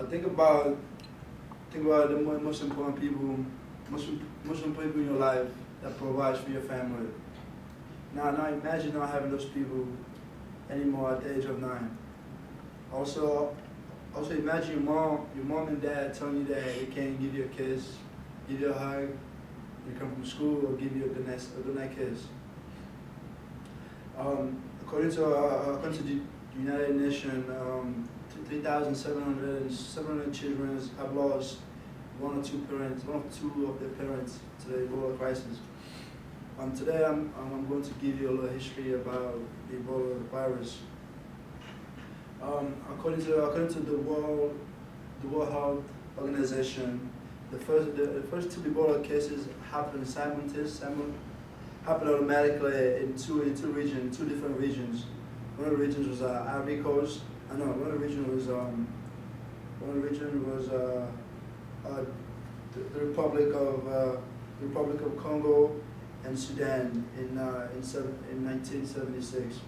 think about the most important people, most most important people in your life that provides for your family. Now imagine not having those people anymore at the age of 9. Also, also imagine your mom and dad telling you that they can't give you a kiss, give you a hug, you come from school, or give you a good night kiss. According to the United Nations, 3,700 children have lost one or two of their parents to the Ebola crisis. Today I'm going to give you a little history about the Ebola virus. According to the World Health Organization, the first two Ebola cases happened happened automatically in two different regions. One of the regions was Ivory Coast. One of the region was the Republic of Congo and Sudan in 1976.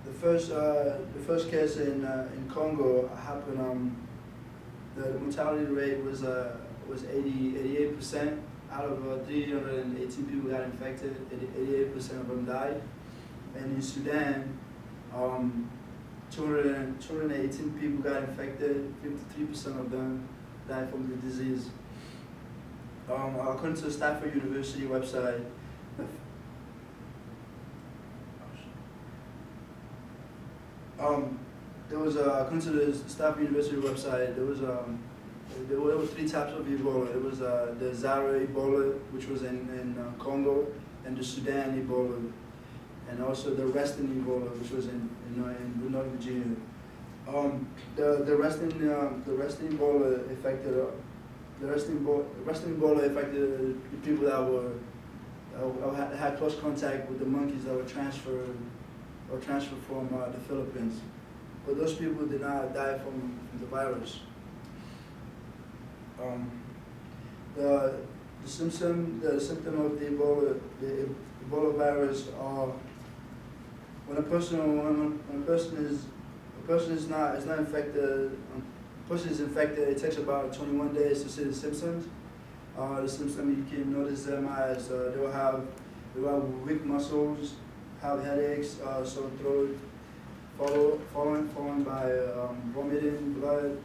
The first case in Congo happened. The mortality rate was 88%. Out of 318 people got infected, 88% of them died. And in Sudan, 218 people got infected, 53% of them died from the disease. According to the Stanford University website, according to the Stanford University website, there were three types of Ebola. There was the Zaire Ebola, which was in Congo, and the Sudan Ebola, and also the Western Ebola, which was in Northern Virginia. The Western Ebola affected the people that had close contact with the monkeys that were transferred from the Philippines. But those people did not die from the virus. The symptom of the Ebola virus are when a person is not infected. A person is infected. It takes about 21 days to see the symptoms. The symptoms, you can notice them as they will have weak muscles, have headaches, sore throat, followed by vomiting, blood,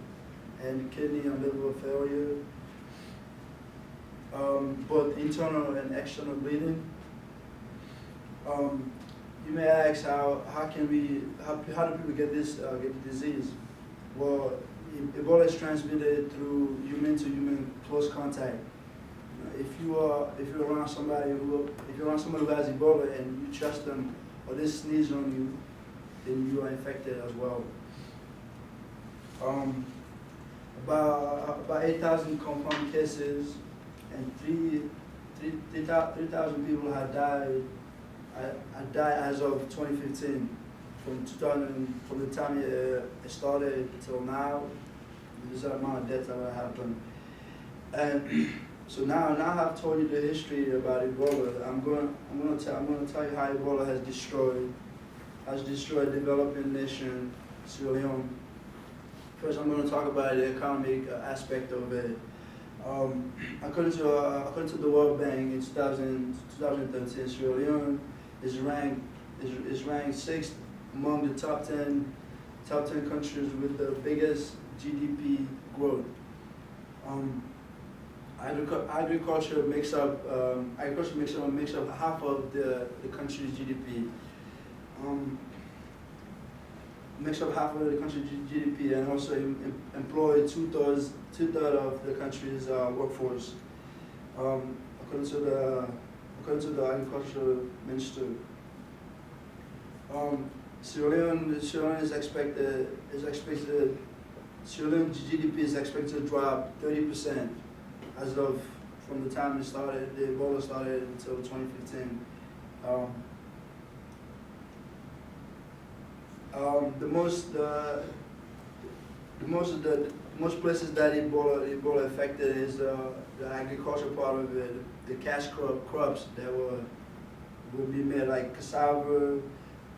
and kidney and liver failure, both internal and external bleeding. You may ask how do people get the disease? Well, Ebola is transmitted through human to human close contact. If you're around somebody who has Ebola and you trust them or they sneeze on you, then you are infected as well. About 8,000 confirmed cases and 3,000 people had died as of 2015. From the time it started until now, there's an amount of deaths that happened. And so now I've told you the history about Ebola. I'm gonna tell you how Ebola has destroyed developing nation Sierra Leone. First, I'm going to talk about the economic aspect of it. According to the World Bank, in 2013, Sierra Leone is ranked 6th among the top 10 countries with the biggest GDP growth. Agriculture makes up half of the country's GDP. Makes up half of the country's GDP and also employ two-thirds of the country's workforce, according to the agricultural minister. Sierra Leone GDP is expected to drop 30% from the time the Ebola started until 2015. The most places that Ebola affected is the agricultural part of it, the cash crops that would be made like cassava,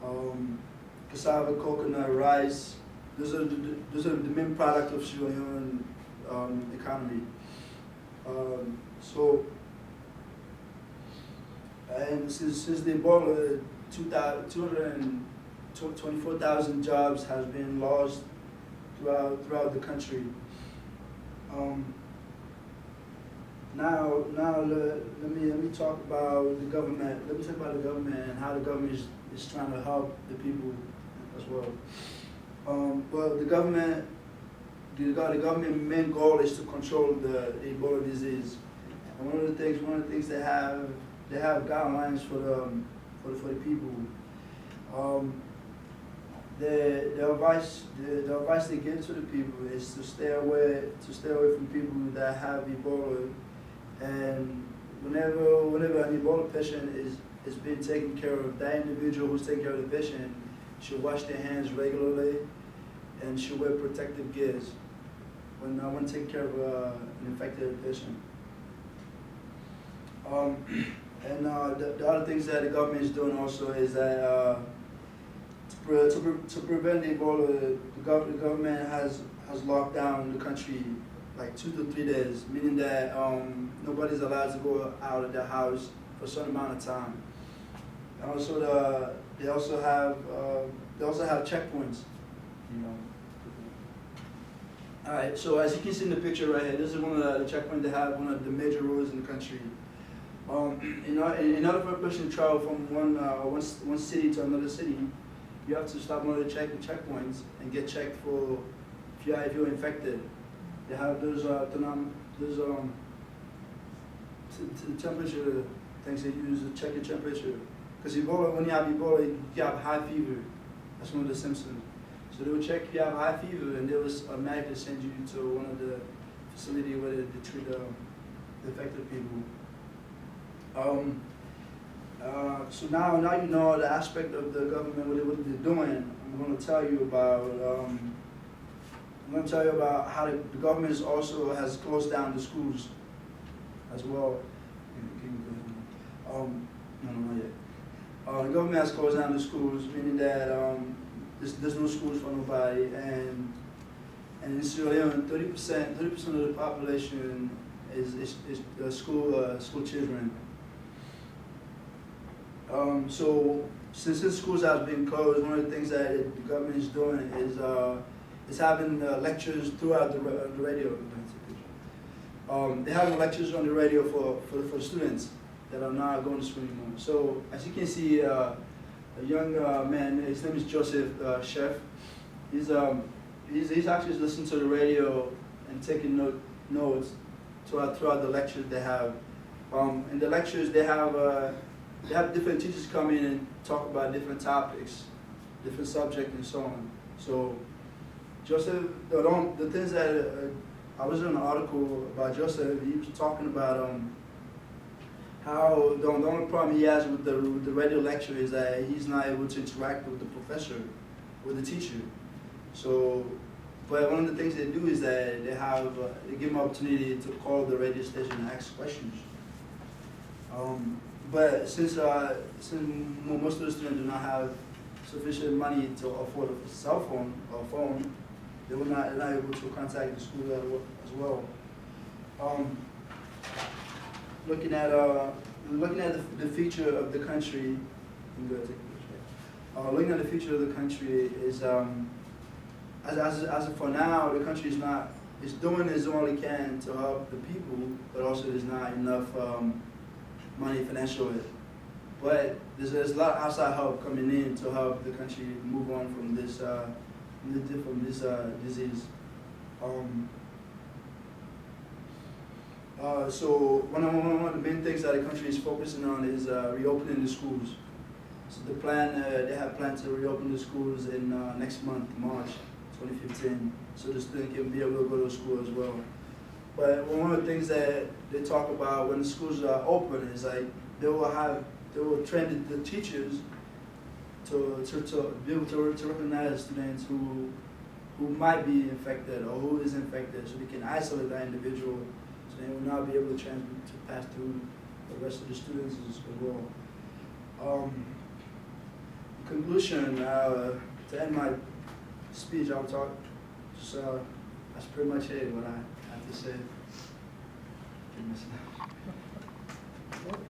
coconut, rice, those are the main product of Sierra Leone economy. So, and since the Ebola, 224,000 jobs has been lost throughout the country. Now let me talk about the government. Let me talk about the government and how the government is trying to help the people as well. Well, the government main goal is to control the Ebola disease. And one of the things they have guidelines for the people. The advice they give to the people is to stay away from people that have Ebola, and whenever an Ebola patient is being taken care of, that individual who's taking care of the patient should wash their hands regularly and should wear protective gears when taking care of an infected patient. And the other things that the government is doing also is that to prevent Ebola, the government has locked down the country like 2 to 3 days, meaning that nobody's allowed to go out of their house for a certain amount of time. And also they also have checkpoints. All right. So as you can see in the picture right here, this is one of the checkpoints they have, one of the major roads in the country. In order for a person to travel from one city to another city, you have to stop one of the checkpoints and get checked for if you're infected. They have those temperature things they use to check your temperature. Because Ebola, when you have Ebola, you have high fever. That's one of the symptoms. So they will check if you have high fever, and they will automatically send you to one of the facilities where they treat the affected people. So now you know the aspect of the government, what they're doing. I'm going to tell you about. I'm going to tell you about how the government also has closed down the schools as well. No, not yet. The government has closed down the schools, meaning that there's no schools for nobody, and in Sierra Leone, 30% of the population is school children. So since schools have been closed, one of the things that the government is doing is having lectures throughout the radio. They're having lectures on the radio for students that are not going to school anymore. So as you can see, a young man, his name is Joseph Chef. He's actually listening to the radio and taking notes throughout the lectures they have. In the lectures they have different teachers come in and talk about different topics, different subjects, and so on. So Joseph, the things that I was in an article about Joseph. He was talking about how the only problem he has with the radio lecture is that he's not able to interact with the professor, with the teacher. So, but one of the things they do is that they give him an opportunity to call the radio station and ask questions. But since most of the students do not have sufficient money to afford a cell phone or phone, they're not able to contact the school as well. Looking at the future of the country, looking at the future of the country is as of for now, the country is doing its all it can to help the people, but also there's not enough money financially. But there's a lot of outside help coming in to help the country move on from this disease. So one of the main things that the country is focusing on is reopening the schools. So they have planned to reopen the schools in next month, March 2015, so the student can be able to go to school as well. But one of the things that they talk about when the schools are open is like they will train the teachers to be able to recognize students who might be infected or who is infected, so they can isolate that individual, so they will not be able to pass through the rest of the students as well. In conclusion, to end my speech, I'll talk. So that's pretty much it. What I have to say.